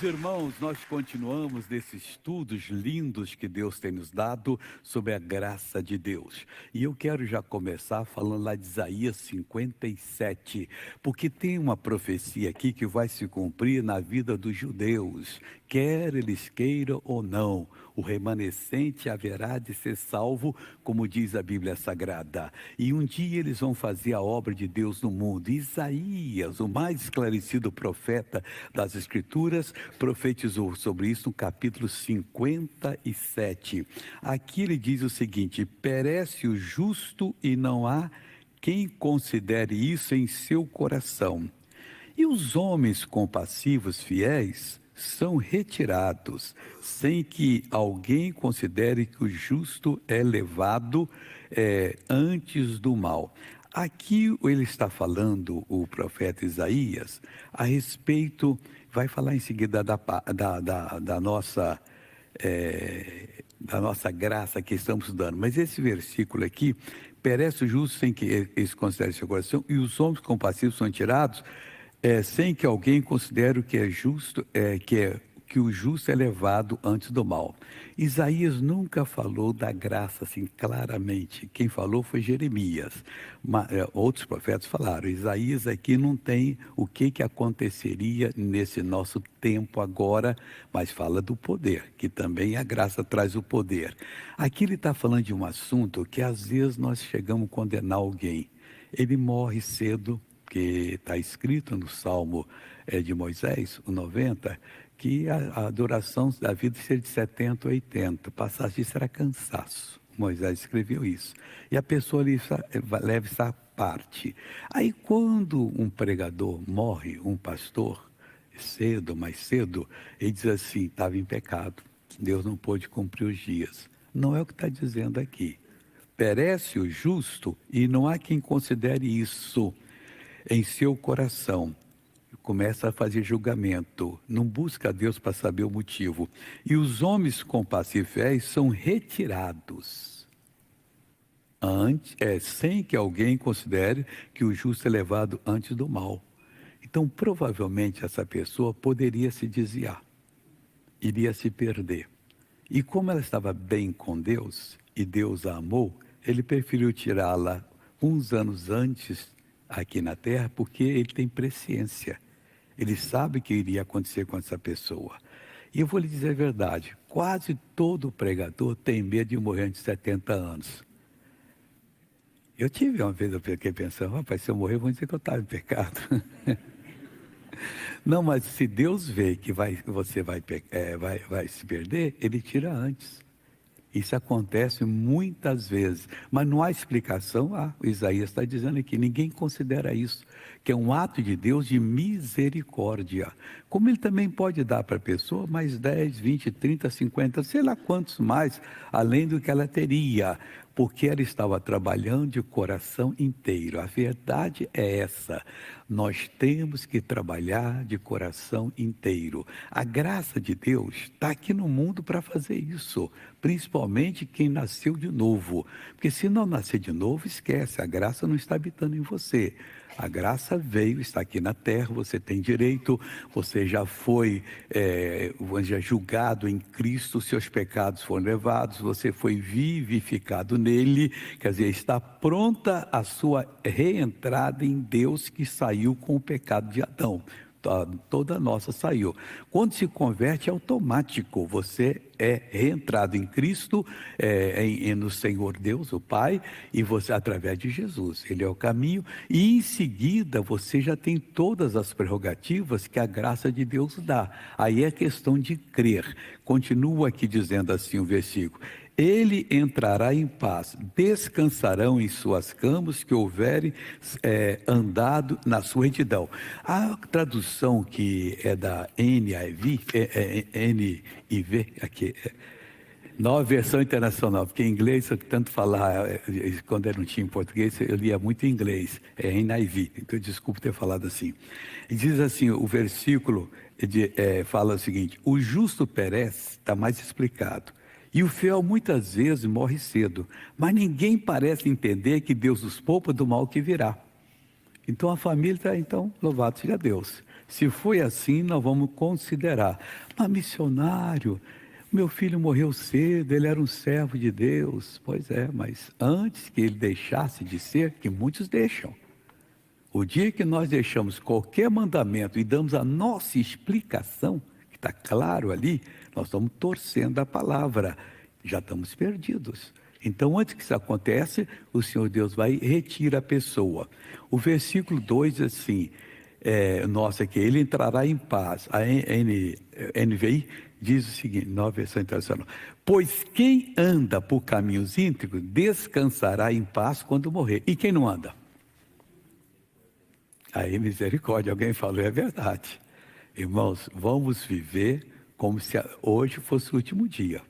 Meus irmãos, nós continuamos nesses estudos lindos que Deus tem nos dado sobre a graça de Deus. E eu quero já começar falando lá de Isaías 57, porque tem uma profecia aqui que vai se cumprir na vida dos judeus, quer eles queiram ou não. O remanescente haverá de ser salvo, como diz a Bíblia Sagrada. E um dia eles vão fazer a obra de Deus no mundo. Isaías, o mais esclarecido profeta das Escrituras, profetizou sobre isso no capítulo 57. Aqui ele diz o seguinte: perece o justo e não há quem considere isso em seu coração. E os homens compassivos fiéis são retirados, sem que alguém considere que o justo é levado antes do mal. Aqui ele está falando, o profeta Isaías, a respeito, vai falar em seguida da nossa graça que estamos dando. Mas esse versículo aqui, perece o justo sem que eles considerem seu coração, e os homens compassivos são tirados, sem que alguém considere o que é justo, que o justo é levado antes do mal. Isaías nunca falou da graça assim claramente. Quem falou foi Jeremias. Outros profetas falaram. Isaías aqui não tem o que aconteceria nesse nosso tempo agora, mas fala do poder, que também a graça traz o poder. Aqui ele está falando de um assunto que às vezes nós chegamos a condenar alguém. Ele morre cedo, que está escrito no Salmo de Moisés, o 90, que a duração da vida seria de 70 ou 80. Passar disso era cansaço. Moisés escreveu isso. E a pessoa leva essa parte. Aí quando um pregador morre, um pastor, mais cedo, ele diz assim, estava em pecado. Deus não pôde cumprir os dias. Não é o que está dizendo aqui. Perece o justo e não há quem considere isso em seu coração. Começa a fazer julgamento, não busca a Deus para saber o motivo. E os homens compassivos e fiéis são retirados, sem que alguém considere que o justo é levado antes do mal. Então, provavelmente, essa pessoa poderia se desviar, iria se perder. E como ela estava bem com Deus, e Deus a amou, ele preferiu tirá-la uns anos antes aqui na terra, porque ele tem presciência. Ele sabe o que iria acontecer com essa pessoa. E eu vou lhe dizer a verdade, quase todo pregador tem medo de morrer antes de 70 anos. Eu tive uma vez, eu fiquei pensando, rapaz, se eu morrer, vão dizer que eu estava em pecado. Não, mas se Deus vê que você vai se perder, Ele tira antes. Isso acontece muitas vezes, mas não há explicação. O Isaías está dizendo aqui, ninguém considera isso, que é um ato de Deus de misericórdia. Como Ele também pode dar para a pessoa mais 10, 20, 30, 50, sei lá quantos mais, além do que ela teria, porque ela estava trabalhando de coração inteiro. A verdade é essa, nós temos que trabalhar de coração inteiro. A graça de Deus está aqui no mundo para fazer isso, principalmente quem nasceu de novo, porque se não nascer de novo, esquece, a graça não está habitando em você. A graça veio, está aqui na terra, você tem direito, você já foi julgado em Cristo, seus pecados foram levados, você foi vivificado nele, quer dizer, está pronta a sua reentrada em Deus que saiu com o pecado de Adão. Toda a nossa saiu. Quando se converte, é automático, você é reentrado em Cristo, no Senhor Deus, o Pai, e você através de Jesus, Ele é o caminho, e em seguida você já tem todas as prerrogativas que a graça de Deus dá. Aí é questão de crer. Continua aqui dizendo assim o versículo: ele entrará em paz, descansarão em suas camas que houverem andado na sua retidão. A tradução que é da NIV, aqui, nova versão internacional, porque em inglês, eu tanto falar, quando eu não tinha em português, eu lia muito em inglês, NIV, então desculpe ter falado assim. E diz assim, o versículo fala o seguinte: o justo perece, está mais explicado. E o fiel muitas vezes morre cedo, mas ninguém parece entender que Deus os poupa do mal que virá. Então a família está, louvado seja Deus. Se foi assim, nós vamos considerar. Mas missionário, meu filho morreu cedo, ele era um servo de Deus. Pois é, mas antes que ele deixasse de ser, que muitos deixam. O dia que nós deixamos qualquer mandamento e damos a nossa explicação, que está claro ali, nós estamos torcendo a palavra, já estamos perdidos. Então, antes que isso aconteça, o Senhor Deus vai e retira a pessoa. O versículo 2 diz assim, nossa, que ele entrará em paz. A NVI diz o seguinte, nova versão internacional: pois quem anda por caminhos íntegros descansará em paz quando morrer. E quem não anda? Aí, misericórdia, alguém falou, é verdade. Irmãos, vamos viver como se hoje fosse o último dia.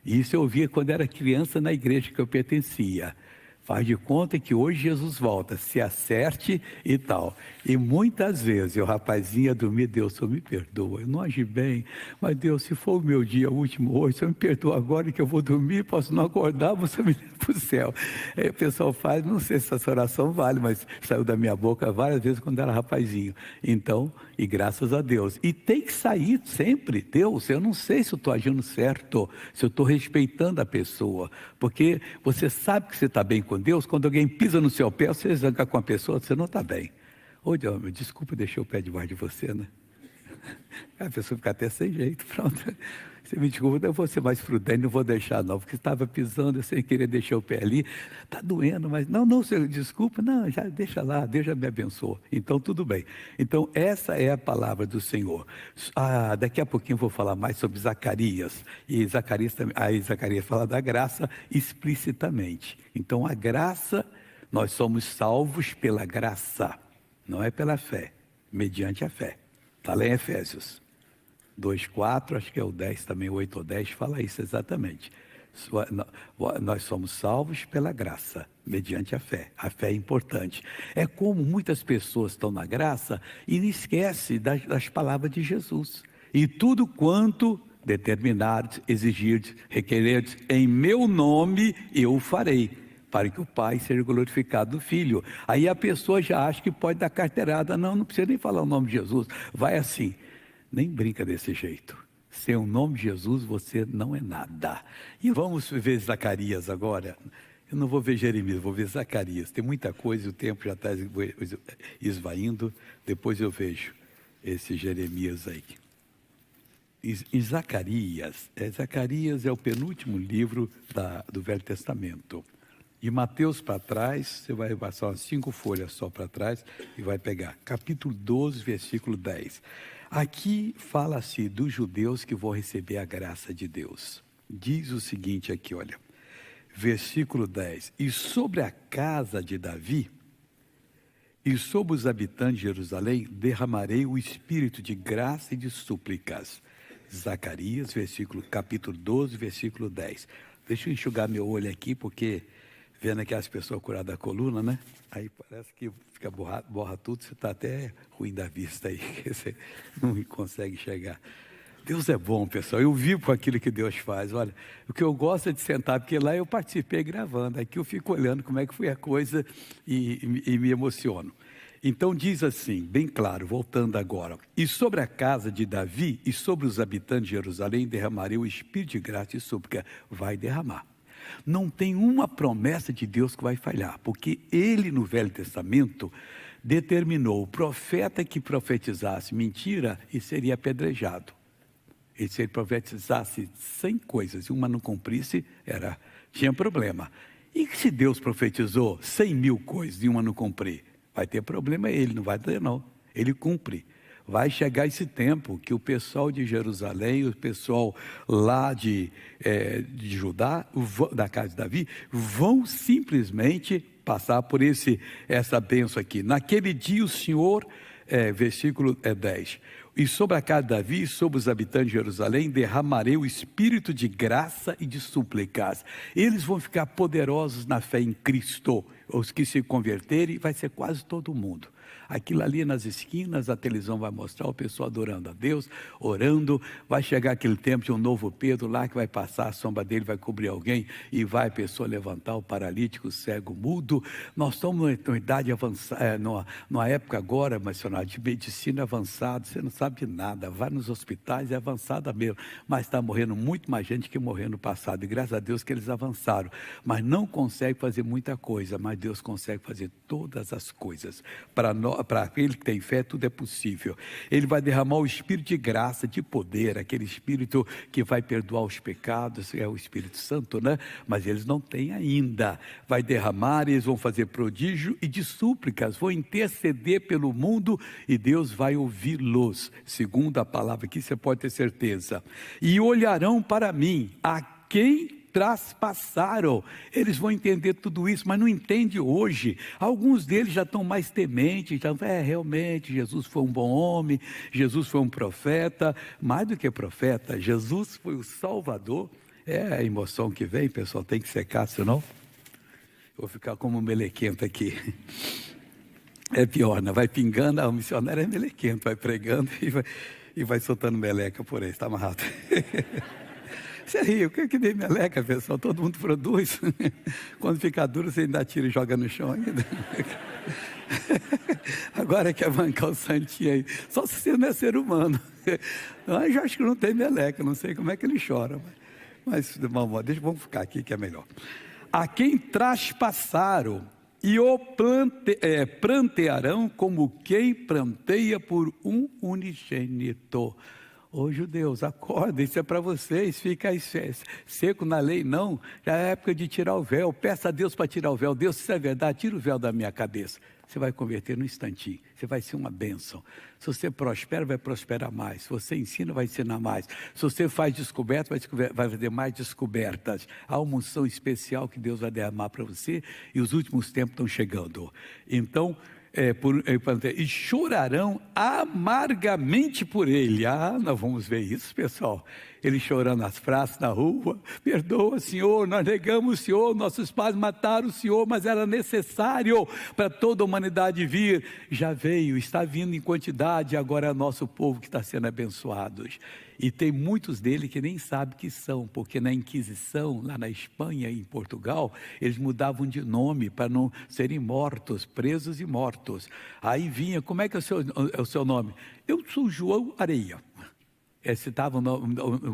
Isso eu ouvia quando era criança na igreja que eu pertencia. Faz de conta que hoje Jesus volta, se acerte e tal. E muitas vezes o rapazinho ia dormir, Deus, Senhor me perdoa, eu não agi bem, mas Deus, se for o meu dia, o último hoje, Senhor me perdoa agora que eu vou dormir, posso não acordar, você me leva para o céu. Aí o pessoal faz, não sei se essa oração vale, mas saiu da minha boca várias vezes quando era rapazinho. Então, e graças a Deus. E tem que sair sempre, Deus, eu não sei se eu estou agindo certo, se eu estou respeitando a pessoa, porque você sabe que você está bem com Deus, quando alguém pisa no seu pé, você zanga com a pessoa, você não está bem. Ô Deus, desculpa, deixei o pé debaixo de você, né? A pessoa fica até sem jeito, pronto. Você me desculpa, eu vou ser mais prudente, não vou deixar não, porque estava pisando sem querer deixar o pé ali, está doendo, mas não, senhor, desculpa, não, já deixa lá, Deus já me abençoa, então tudo bem. Então essa é a palavra do Senhor. Daqui a pouquinho eu vou falar mais sobre Zacarias, e Zacarias fala da graça explicitamente. Então a graça, nós somos salvos pela graça, não é pela fé, mediante a fé. Está lá em Efésios 2:4, acho que é o 10 também, 8 ou 10, fala isso exatamente. Nós somos salvos pela graça, mediante a fé. A fé é importante. É como muitas pessoas estão na graça e esquecem das palavras de Jesus. E tudo quanto determinares, exigirdes, requererdes, em meu nome eu farei, para que o Pai seja glorificado do Filho. Aí a pessoa já acha que pode dar carteirada. Não precisa nem falar o nome de Jesus. Vai assim. Nem brinca desse jeito. Sem o nome de Jesus você não é nada. E vamos ver Zacarias agora. Eu não vou ver Jeremias, vou ver Zacarias. Tem muita coisa, o tempo já está esvaindo. Depois eu vejo esse Jeremias aí. Em Zacarias é o penúltimo livro do Velho Testamento. De Mateus para trás, você vai passar umas 5 folhas só para trás e vai pegar capítulo 12, versículo 10. Aqui fala-se dos judeus que vão receber a graça de Deus. Diz o seguinte aqui, olha, versículo 10. E sobre a casa de Davi e sobre os habitantes de Jerusalém derramarei o espírito de graça e de súplicas. Zacarias, capítulo 12, versículo 10. Deixa eu enxugar meu olho aqui, porque vendo aquelas pessoas curadas da coluna, né? Aí parece que fica borra tudo, você está até ruim da vista aí, você não consegue enxergar. Deus é bom, pessoal, eu vivo com aquilo que Deus faz. Olha, o que eu gosto é de sentar, porque lá eu participei gravando, aqui eu fico olhando como é que foi a coisa e me emociono. Então diz assim, bem claro, voltando agora: e sobre a casa de Davi e sobre os habitantes de Jerusalém derramarei o espírito de graça e súplica. Vai derramar. Não tem uma promessa de Deus que vai falhar, porque Ele no Velho Testamento determinou o profeta que profetizasse mentira e seria apedrejado. E se ele profetizasse 100 coisas e uma não cumprisse, tinha problema. E se Deus profetizou 100.000 coisas e uma não cumprir? Vai ter problema ele, não vai ter não, ele cumpre. Vai chegar esse tempo que o pessoal de Jerusalém, o pessoal lá de Judá, da casa de Davi, vão simplesmente passar por essa bênção aqui. Naquele dia o Senhor, versículo 10, e sobre a casa de Davi e sobre os habitantes de Jerusalém derramarei o espírito de graça e de súplicas. Eles vão ficar poderosos na fé em Cristo. Os que se converterem vai ser quase todo mundo. aquilo ali nas esquinas, a televisão vai mostrar o pessoal adorando a Deus, orando, vai chegar aquele tempo de um novo Pedro lá que vai passar, a sombra dele vai cobrir alguém e vai a pessoa levantar o paralítico, o cego, o mudo. Nós estamos numa idade avançada, numa época agora, missionário, de medicina avançada, você não sabe de nada, vai nos hospitais, é avançada mesmo, mas está morrendo muito mais gente que morreu no passado, e graças a Deus que eles avançaram, mas não consegue fazer muita coisa, mas Deus consegue fazer todas as coisas. Para aquele que tem fé, tudo é possível. Ele vai derramar o Espírito de graça, de poder, aquele Espírito que vai perdoar os pecados, é o Espírito Santo, né? Mas eles não têm ainda. Vai derramar, eles vão fazer prodígio e de súplicas, vão interceder pelo mundo e Deus vai ouvi-los, segundo a palavra aqui, você pode ter certeza. E olharão para mim, a quem traspassaram. Eles vão entender tudo isso, mas não entende hoje. Alguns deles já estão mais tementes, já realmente Jesus foi um bom homem, Jesus foi um profeta, mais do que profeta, Jesus foi o Salvador. É a emoção que vem, pessoal, tem que secar, senão eu vou ficar como um melequento aqui. É pior, né? Vai pingando, o missionário é melequento, vai pregando e vai soltando meleca por aí, está amarrado. Você ri, o que dei meleca, pessoal? Todo mundo produz. Quando fica duro, você ainda tira e joga no chão ainda. Agora quer bancar o santinho aí. Só se você não é ser humano. Eu já acho que não tem meleca, não sei como é que ele chora. Mas vamos ficar aqui que é melhor. A quem traspassaram e o prantearão como quem pranteia por um unigênito. Ô judeus, acorda, isso é para vocês, fica aí seco na lei, não, já é época de tirar o véu, peça a Deus para tirar o véu. Deus, se é verdade, tira o véu da minha cabeça. Você vai converter num instantinho, você vai ser uma bênção. Se você prospera, vai prosperar mais. Se você ensina, vai ensinar mais. Se você faz descoberta, vai fazer mais descobertas. Há uma unção especial que Deus vai derramar para você e os últimos tempos estão chegando. Então, e chorarão amargamente por ele. Nós vamos ver isso, pessoal. Ele chorando nas praças, na rua: perdoa, Senhor, nós negamos o Senhor, nossos pais mataram o Senhor, mas era necessário para toda a humanidade vir. Já veio, está vindo em quantidade, agora é nosso povo que está sendo abençoado. E tem muitos dele que nem sabem que são, porque na Inquisição, lá na Espanha e em Portugal, eles mudavam de nome para não serem mortos, presos e mortos. Aí vinha: como é que é o seu nome? Eu sou João Areia. Citavam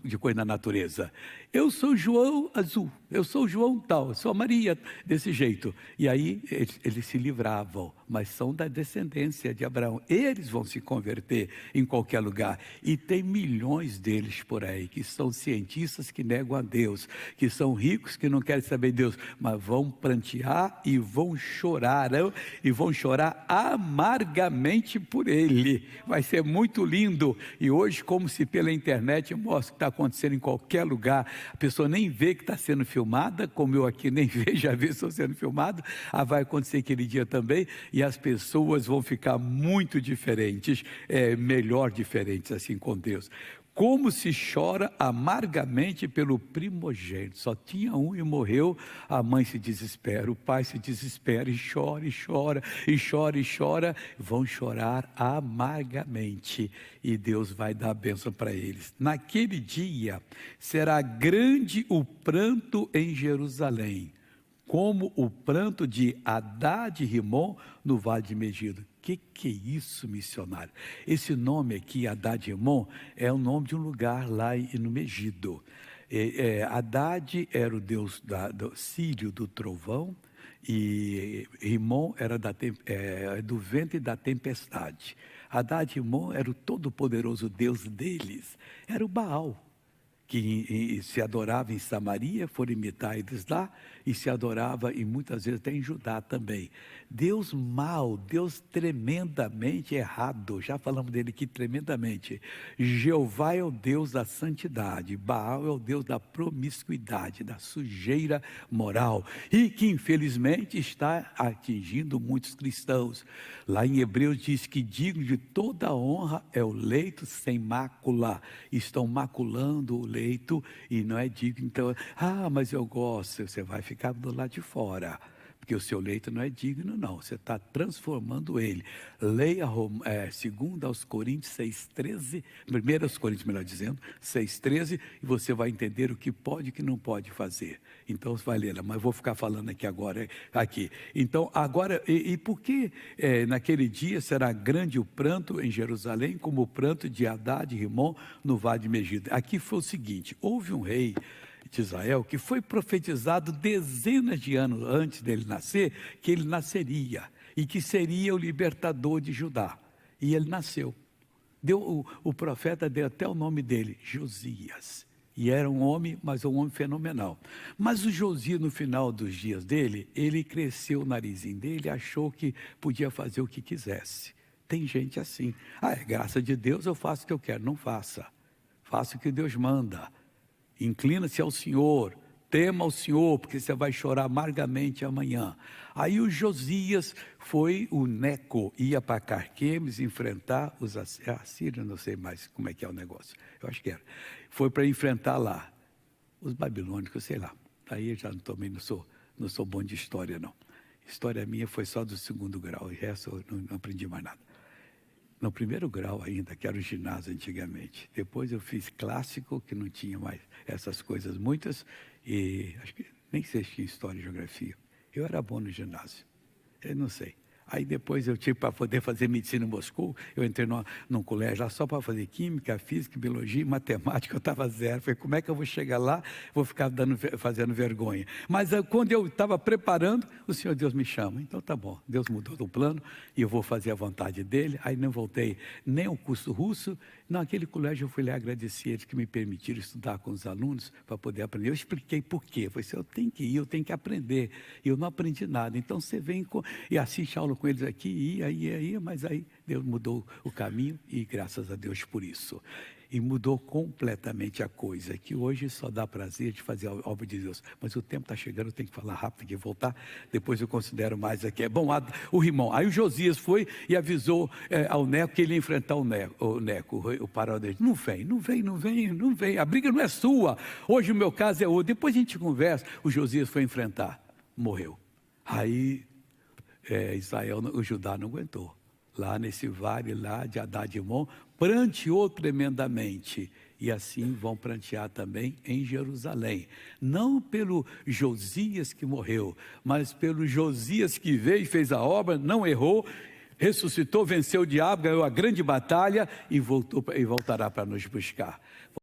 de coisa na natureza. Eu sou João Azul, eu sou João tal, eu sou Maria, desse jeito. E aí eles se livravam, mas são da descendência de Abraão. Eles vão se converter em qualquer lugar. E tem milhões deles por aí, que são cientistas que negam a Deus, que são ricos que não querem saber de Deus, mas vão prantear e vão chorar amargamente por ele. Vai ser muito lindo. E hoje, como se pela internet mostra o que está acontecendo em qualquer lugar, a pessoa nem vê que está sendo filmada, como eu aqui nem vejo, já vi, estou sendo filmado. Vai acontecer aquele dia também, e as pessoas vão ficar muito diferentes, melhor diferentes assim com Deus. Como se chora amargamente pelo primogênito. Só tinha um e morreu. A mãe se desespera, o pai se desespera, e chora, e chora, e chora, e chora. Vão chorar amargamente, e Deus vai dar a bênção para eles. Naquele dia será grande o pranto em Jerusalém, como o pranto de Hadad e Rimom no vale de Megido. Que é isso, missionário? Esse nome aqui, Hadad e Rimom, é o nome de um lugar lá no Megido. Hadad era o deus do sírio do trovão, e Rimom era do vento e da tempestade. Hadad e Rimom era o todo-poderoso deus deles, era o Baal, que se adorava em Samaria, foram imitar eles lá, e se adorava, e muitas vezes até em Judá também. Deus mau, Deus tremendamente errado, já falamos dele aqui tremendamente. Jeová é o Deus da santidade, Baal é o Deus da promiscuidade, da sujeira moral, e que infelizmente está atingindo muitos cristãos. Lá em Hebreus diz que digno de toda honra é o leito sem mácula. Estão maculando o leito e não é digno. Então, mas eu gosto. Você vai ficar do lado de fora, porque o seu leito não é digno, não. Você está transformando ele. Leia 2 aos Coríntios 6,13, 1 aos Coríntios, melhor dizendo, 6,13, e você vai entender o que pode e o que não pode fazer. Então, você vai ler, mas vou ficar falando aqui agora, aqui. Então, agora, e por que naquele dia será grande o pranto em Jerusalém, como o pranto de Haddad e Rimon no vale de Megido? Aqui foi o seguinte, houve um rei de Israel, que foi profetizado dezenas de anos antes dele nascer, que ele nasceria, e que seria o libertador de Judá. E ele nasceu. O profeta deu até o nome dele, Josias. E era um homem, mas um homem fenomenal. Mas o Josias, no final dos dias dele, ele cresceu o narizinho dele e achou que podia fazer o que quisesse. Tem gente assim. É graça de Deus, eu faço o que eu quero. Não faça. Faça o que Deus manda. Inclina-se ao Senhor, tema ao Senhor, porque você vai chorar amargamente amanhã. Aí o Josias o Neco, ia para Carquemes enfrentar os assírios, não sei mais como é que é o negócio, eu acho que era. Foi para enfrentar lá, os babilônicos, sei lá. Aí eu já também não sou bom de história, não. História minha foi só do 2º grau, e resto eu não aprendi mais nada. No 1º grau ainda, que era o ginásio antigamente. Depois eu fiz clássico, que não tinha mais essas coisas muitas, e acho que nem sei se tinha história e geografia. Eu era bom no ginásio, eu não sei. Aí depois eu tive para poder fazer medicina em Moscou, eu entrei num colégio lá só para fazer química, física, biologia e matemática, eu estava zero. Falei, como é que eu vou chegar lá, vou ficar fazendo vergonha? Mas quando eu estava preparando, o Senhor Deus me chama. Então tá bom, Deus mudou o plano e eu vou fazer a vontade dele. Aí não voltei nem ao curso russo. Naquele colégio eu fui lá agradecer eles que me permitiram estudar com os alunos para poder aprender. Eu expliquei por quê. Eu falei assim, eu tenho que ir, eu tenho que aprender. E eu não aprendi nada. Então você vem e assiste a aula com eles aqui, ia, mas aí Deus mudou o caminho e graças a Deus por isso. E mudou completamente a coisa, que hoje só dá prazer de fazer a obra de Deus. Mas o tempo está chegando, eu tenho que falar rápido aqui, voltar, depois eu considero mais aqui. Bom, o Rimon, aí o Josias foi e avisou ao Neco que ele ia enfrentar o Neco, o paródia. Não vem, a briga não é sua, hoje o meu caso é outro, depois a gente conversa. O Josias foi enfrentar, morreu. Aí o Judá não aguentou. Lá nesse vale lá de Haddad e Rimon, pranteou tremendamente. E assim vão prantear também em Jerusalém. Não pelo Josias que morreu, mas pelo Josias que veio e fez a obra, não errou, ressuscitou, venceu o diabo, ganhou a grande batalha e voltará para nos buscar.